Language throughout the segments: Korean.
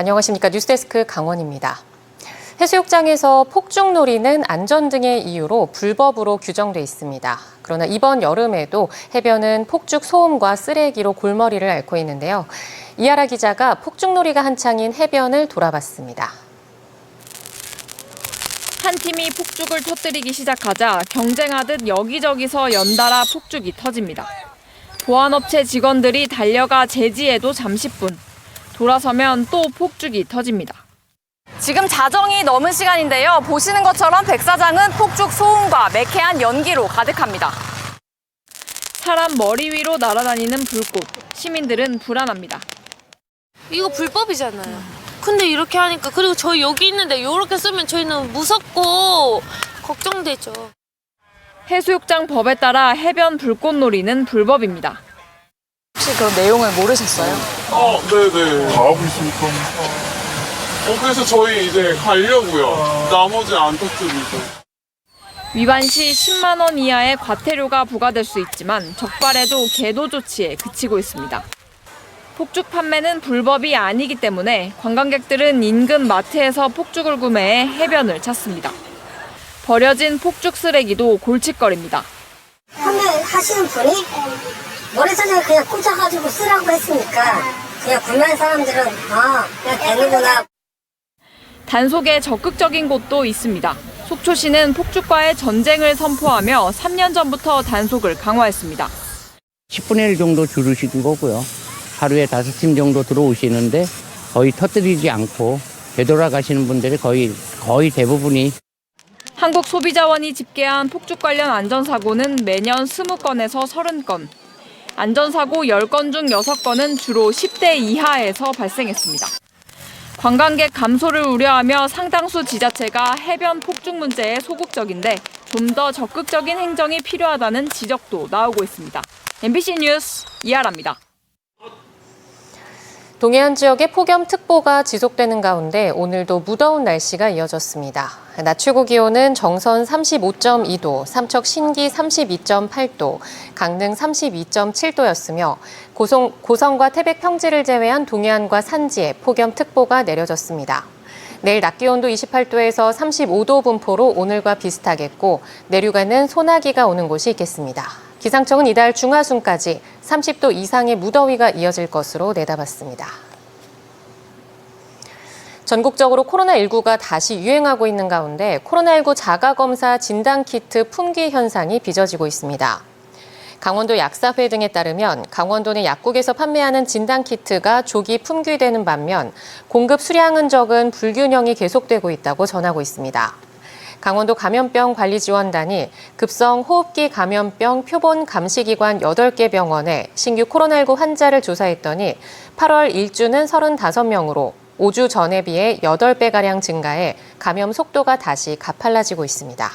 안녕하십니까. 뉴스데스크 강원입니다. 해수욕장에서 폭죽놀이는 안전 등의 이유로 불법으로 규정돼 있습니다. 그러나 이번 여름에도 해변은 폭죽 소음과 쓰레기로 골머리를 앓고 있는데요. 이하라 기자가 폭죽놀이가 한창인 해변을 돌아봤습니다. 한 팀이 폭죽을 터뜨리기 시작하자 경쟁하듯 여기저기서 연달아 폭죽이 터집니다. 보안업체 직원들이 달려가 제지해도 잠시뿐. 돌아서면 또 폭죽이 터집니다. 지금 자정이 넘은 시간인데요. 보시는 것처럼 백사장은 폭죽 소음과 매캐한 연기로 가득합니다. 사람 머리 위로 날아다니는 불꽃. 시민들은 불안합니다. 이거 불법이잖아요. 근데 이렇게 하니까, 그리고 저희 여기 있는데 이렇게 쓰면 저희는 무섭고 걱정되죠. 해수욕장 법에 따라 해변 불꽃놀이는 불법입니다. 혹시 그런 내용을 모르셨어요? 네네. 다 하고 있으니까. 그래서 저희 이제 가려고요. 나머지 안 터뜨리고. 위반 시 10만 원 이하의 과태료가 부과될 수 있지만 적발에도 계도 조치에 그치고 있습니다. 폭죽 판매는 불법이 아니기 때문에 관광객들은 인근 마트에서 폭죽을 구매해 해변을 찾습니다. 버려진 폭죽 쓰레기도 골칫거립니다. 판매하시는 분이 모래사장에 그냥 꽂아가지고 쓰라고 했으니까 그냥 구매한 사람들은 그냥 되는구나. 단속에 적극적인 곳도 있습니다. 속초시는 폭죽과의 전쟁을 선포하며 3년 전부터 단속을 강화했습니다. 10분의 1 정도 줄으신 거고요. 하루에 5팀 정도 들어오시는데 거의 터뜨리지 않고 되돌아가시는 분들이 거의 대부분이. 한국소비자원이 집계한 폭죽 관련 안전사고는 매년 20건에서 30건. 안전사고 10건 중 6건은 주로 10대 이하에서 발생했습니다. 관광객 감소를 우려하며 상당수 지자체가 해변 폭죽 문제에 소극적인데 좀 더 적극적인 행정이 필요하다는 지적도 나오고 있습니다. MBC 뉴스 이하라입니다. 동해안 지역에 폭염특보가 지속되는 가운데 오늘도 무더운 날씨가 이어졌습니다. 낮 최고 기온은 정선 35.2도, 삼척 신기 32.8도, 강릉 32.7도였으며 고성과 태백 평지를 제외한 동해안과 산지에 폭염특보가 내려졌습니다. 내일 낮 기온도 28도에서 35도 분포로 오늘과 비슷하겠고 내륙에는 소나기가 오는 곳이 있겠습니다. 기상청은 이달 중하순까지 30도 이상의 무더위가 이어질 것으로 내다봤습니다. 전국적으로 코로나19가 다시 유행하고 있는 가운데 코로나19 자가검사 진단키트 품귀 현상이 빚어지고 있습니다. 강원도 약사회 등에 따르면 강원도 내 약국에서 판매하는 진단키트가 조기 품귀되는 반면 공급 수량은 적은 불균형이 계속되고 있다고 전하고 있습니다. 강원도 감염병관리지원단이 급성 호흡기 감염병 표본 감시기관 8개 병원에 신규 코로나19 환자를 조사했더니 8월 일주는 35명으로 5주 전에 비해 8배가량 증가해 감염 속도가 다시 가팔라지고 있습니다.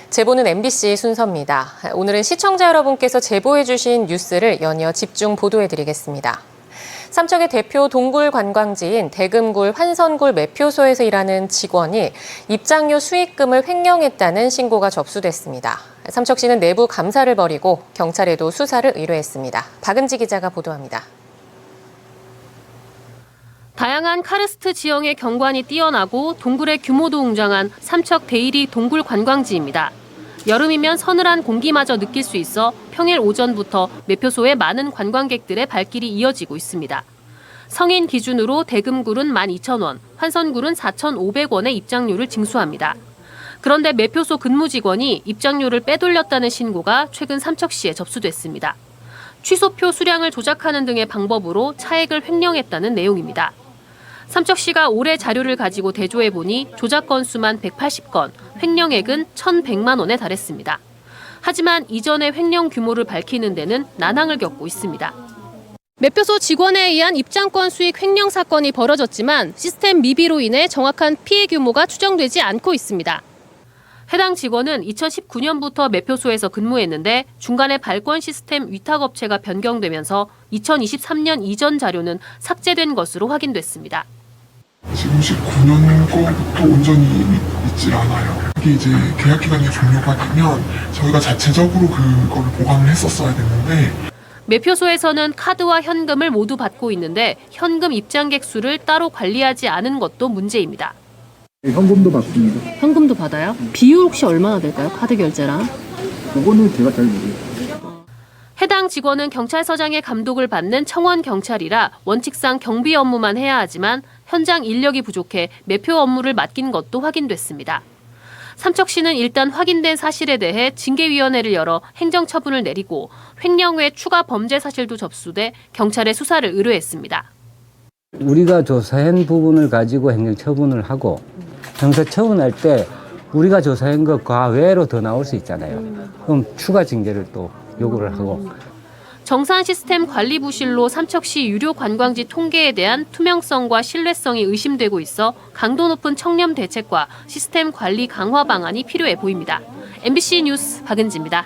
제보는 MBC 순서입니다. 오늘은 시청자 여러분께서 제보해 주신 뉴스를 연이어 집중 보도해드리겠습니다. 삼척의 대표 동굴 관광지인 대금굴 환선굴 매표소에서 일하는 직원이 입장료 수익금을 횡령했다는 신고가 접수됐습니다. 삼척시는 내부 감사를 벌이고 경찰에도 수사를 의뢰했습니다. 박은지 기자가 보도합니다. 다양한 카르스트 지형의 경관이 뛰어나고 동굴의 규모도 웅장한 삼척 데이리 동굴 관광지입니다. 여름이면 서늘한 공기마저 느낄 수 있어 평일 오전부터 매표소에 많은 관광객들의 발길이 이어지고 있습니다. 성인 기준으로 대금굴은 12,000원, 환선굴은 4,500원의 입장료를 징수합니다. 그런데 매표소 근무 직원이 입장료를 빼돌렸다는 신고가 최근 삼척시에 접수됐습니다. 취소표 수량을 조작하는 등의 방법으로 차액을 횡령했다는 내용입니다. 삼척시가 올해 자료를 가지고 대조해보니 조작 건수만 180건, 횡령액은 1,100만 원에 달했습니다. 하지만 이전의 횡령 규모를 밝히는 데는 난항을 겪고 있습니다. 매표소 직원에 의한 입장권 수익 횡령 사건이 벌어졌지만 시스템 미비로 인해 정확한 피해 규모가 추정되지 않고 있습니다. 해당 직원은 2019년부터 매표소에서 근무했는데 중간에 발권 시스템 위탁업체가 변경되면서 2023년 이전 자료는 삭제된 것으로 확인됐습니다. 지금 19년 거부터 온전히 있질 않아요. 이게 이제 계약 기간이 종료가 되면 저희가 자체적으로 그걸 보강을 했었어야 됐는데 매표소에서는 카드와 현금을 모두 받고 있는데 현금 입장객 수를 따로 관리하지 않은 것도 문제입니다. 현금도 받습니다. 현금도 받아요? 비율 혹시 얼마나 될까요? 카드 결제랑? 그거는 제가 잘 모르겠어요. 해당 직원은 경찰서장의 감독을 받는 청원 경찰이라 원칙상 경비 업무만 해야 하지만 현장 인력이 부족해 매표 업무를 맡긴 것도 확인됐습니다. 삼척시는 일단 확인된 사실에 대해 징계위원회를 열어 행정처분을 내리고 횡령 외 추가 범죄 사실도 접수돼 경찰에 수사를 의뢰했습니다. 우리가 조사한 부분을 가지고 행정처분을 하고 형사처분할 때 우리가 조사한 것 과외로 더 나올 수 있잖아요. 그럼 추가 징계를 또 요구를 하고. 정산 시스템 관리 부실로 삼척시 유료 관광지 통계에 대한 투명성과 신뢰성이 의심되고 있어 강도 높은 청렴 대책과 시스템 관리 강화 방안이 필요해 보입니다. MBC 뉴스 박은지입니다.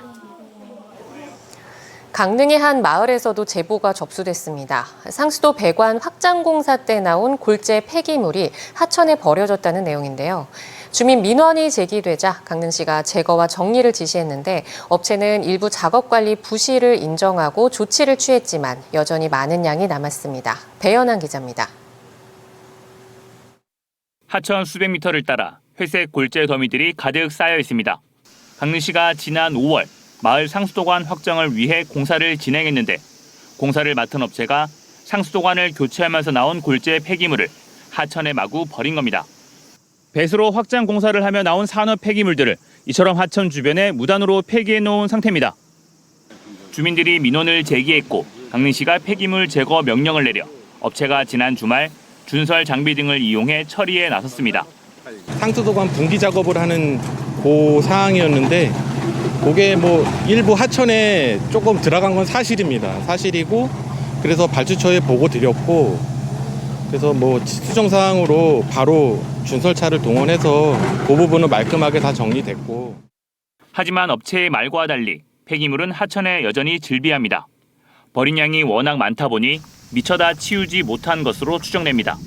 강릉의 한 마을에서도 제보가 접수됐습니다. 상수도 배관 확장 공사 때 나온 골재 폐기물이 하천에 버려졌다는 내용인데요. 주민 민원이 제기되자 강릉시가 제거와 정리를 지시했는데 업체는 일부 작업 관리 부실을 인정하고 조치를 취했지만 여전히 많은 양이 남았습니다. 배연한 기자입니다. 하천 수백 미터를 따라 회색 골재 더미들이 가득 쌓여 있습니다. 강릉시가 지난 5월 마을 상수도관 확장을 위해 공사를 진행했는데 공사를 맡은 업체가 상수도관을 교체하면서 나온 골재 폐기물을 하천에 마구 버린 겁니다. 배수로 확장 공사를 하며 나온 산업 폐기물들을 이처럼 하천 주변에 무단으로 폐기해 놓은 상태입니다. 주민들이 민원을 제기했고 강릉시가 폐기물 제거 명령을 내려 업체가 지난 주말 준설 장비 등을 이용해 처리에 나섰습니다. 상수도관 분기 작업을 하는 그 상황이었는데 그게 뭐 일부 하천에 조금 들어간 건 사실입니다. 사실이고 그래서 발주처에 보고 드렸고 그래서 뭐 수정사항으로 바로 준설차를 동원해서 그 부분은 말끔하게 다 정리됐고. 하지만 업체의 말과 달리 폐기물은 하천에 여전히 즐비합니다. 버린 양이 워낙 많다 보니 미처 다 치우지 못한 것으로 추정됩니다.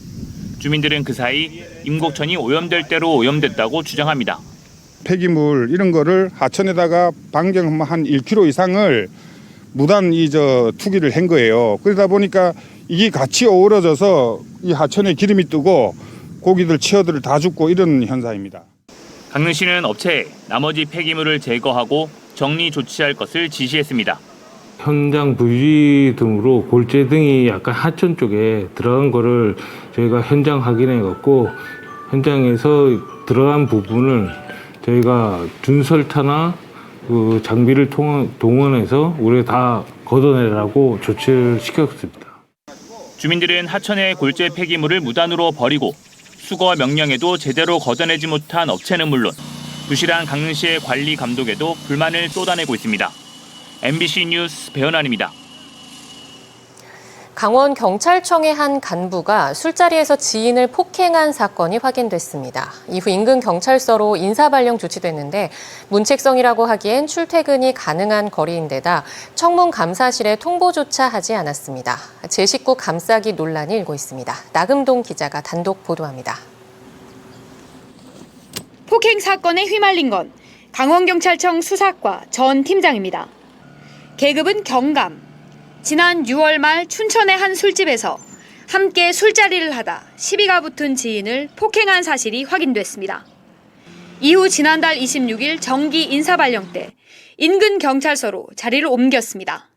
주민들은 그 사이 임곡천이 오염될 대로 오염됐다고 주장합니다. 폐기물 이런 거를 하천에다가 반경 한 1km 이상을 무단 투기를 한 거예요. 그러다 보니까 이게 같이 어우러져서 이 하천에 기름이 뜨고 고기들 치어들 다 죽고 이런 현상입니다. 강릉시는 업체에 나머지 폐기물을 제거하고 정리 조치할 것을 지시했습니다. 현장 부지 등으로 골재 등이 약간 하천 쪽에 들어간 거를 저희가 현장 확인해 갖고 현장에서 들어간 부분을 저희가 준설차나 그 장비를 동원해서 우리가 다 걷어내라고 조치를 시켰습니다. 주민들은 하천의 골재 폐기물을 무단으로 버리고 수거 명령에도 제대로 걷어내지 못한 업체는 물론 부실한 강릉시의 관리 감독에도 불만을 쏟아내고 있습니다. MBC 뉴스 배현환입니다. 강원경찰청의 한 간부가 술자리에서 지인을 폭행한 사건이 확인됐습니다. 이후 인근 경찰서로 인사발령 조치됐는데 문책성이라고 하기엔 출퇴근이 가능한 거리인데다 청문 감사실에 통보조차 하지 않았습니다. 제 식구 감싸기 논란이 일고 있습니다. 나금동 기자가 단독 보도합니다. 폭행 사건에 휘말린 건 강원경찰청 수사과 전 팀장입니다. 계급은 경감. 지난 6월 말 춘천의 한 술집에서 함께 술자리를 하다 시비가 붙은 지인을 폭행한 사실이 확인됐습니다. 이후 지난달 26일 정기 인사발령 때 인근 경찰서로 자리를 옮겼습니다.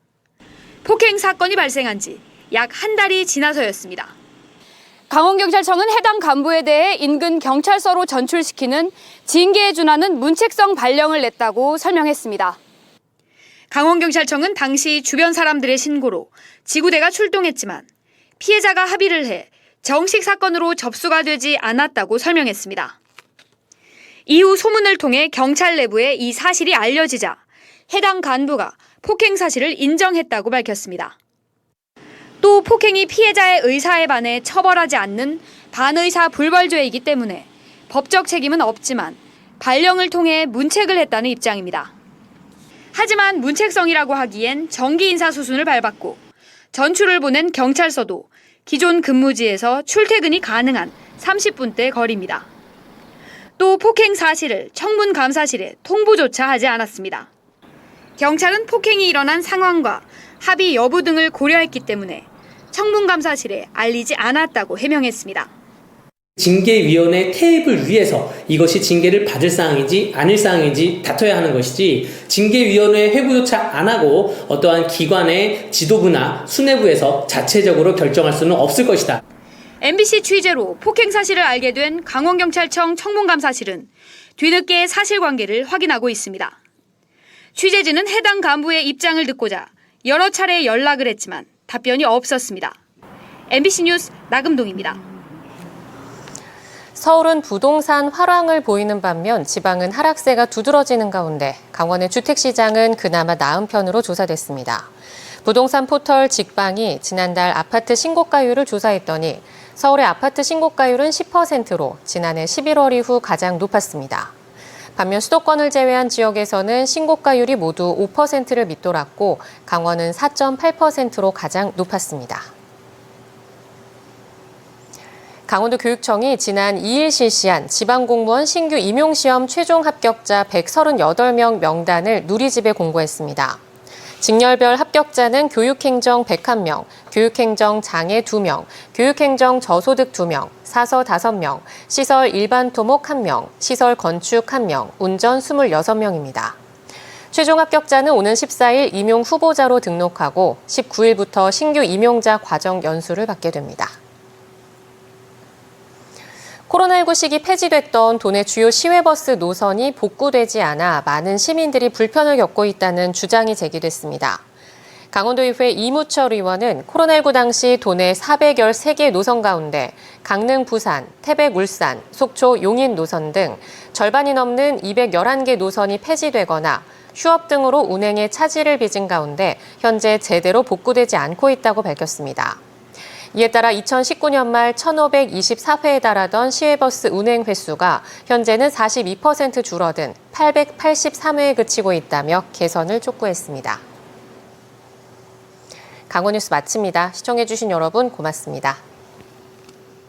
폭행 사건이 발생한 지 약 한 달이 지나서였습니다. 강원경찰청은 해당 간부에 대해 인근 경찰서로 전출시키는 징계에 준하는 문책성 발령을 냈다고 설명했습니다. 강원경찰청은 당시 주변 사람들의 신고로 지구대가 출동했지만 피해자가 합의를 해 정식 사건으로 접수가 되지 않았다고 설명했습니다. 이후 소문을 통해 경찰 내부에 이 사실이 알려지자 해당 간부가 폭행 사실을 인정했다고 밝혔습니다. 또 폭행이 피해자의 의사에 반해 처벌하지 않는 반의사 불벌죄이기 때문에 법적 책임은 없지만 발령을 통해 문책을 했다는 입장입니다. 하지만 문책성이라고 하기엔 정기 인사 수순을 밟았고 전출을 보낸 경찰서도 기존 근무지에서 출퇴근이 가능한 30분대 거리입니다. 또 폭행 사실을 청문감사실에 통보조차 하지 않았습니다. 경찰은 폭행이 일어난 상황과 합의 여부 등을 고려했기 때문에 청문감사실에 알리지 않았다고 해명했습니다. 징계위원회 태입을 위해서 이것이 징계를 받을 사항인지 아닐 사항인지 다퉈야 하는 것이지 징계위원회 회부조차 안 하고 어떠한 기관의 지도부나 수뇌부에서 자체적으로 결정할 수는 없을 것이다. MBC 취재로 폭행 사실을 알게 된 강원경찰청 청문감사실은 뒤늦게 사실관계를 확인하고 있습니다. 취재진은 해당 간부의 입장을 듣고자 여러 차례 연락을 했지만 답변이 없었습니다. MBC 뉴스 나금동입니다. 서울은 부동산 화랑을 보이는 반면 지방은 하락세가 두드러지는 가운데 강원의 주택시장은 그나마 나은 편으로 조사됐습니다. 부동산 포털 직방이 지난달 아파트 신고가율을 조사했더니 서울의 아파트 신고가율은 10%로 지난해 11월 이후 가장 높았습니다. 반면 수도권을 제외한 지역에서는 신고가율이 모두 5%를 밑돌았고 강원은 4.8%로 가장 높았습니다. 강원도 교육청이 지난 2일 실시한 지방공무원 신규 임용시험 최종 합격자 138명 명단을 누리집에 공고했습니다. 직렬별 합격자는 교육행정 101명, 교육행정 장애 2명, 교육행정 저소득 2명, 사서 5명, 시설 일반 토목 1명, 시설 건축 1명, 운전 26명입니다. 최종 합격자는 오는 14일 임용 후보자로 등록하고 19일부터 신규 임용자 과정 연수를 받게 됩니다. 코로나19 시기 폐지됐던 도내 주요 시외버스 노선이 복구되지 않아 많은 시민들이 불편을 겪고 있다는 주장이 제기됐습니다. 강원도의회 이무철 의원은 코로나19 당시 도내 413개 노선 가운데 강릉, 부산, 태백, 울산, 속초, 용인 노선 등 절반이 넘는 211개 노선이 폐지되거나 휴업 등으로 운행에 차질을 빚은 가운데 현재 제대로 복구되지 않고 있다고 밝혔습니다. 이에 따라 2019년 말 1,524회에 달하던 시외버스 운행 횟수가 현재는 42% 줄어든 883회에 그치고 있다며 개선을 촉구했습니다. 강원뉴스 마칩니다. 시청해주신 여러분 고맙습니다.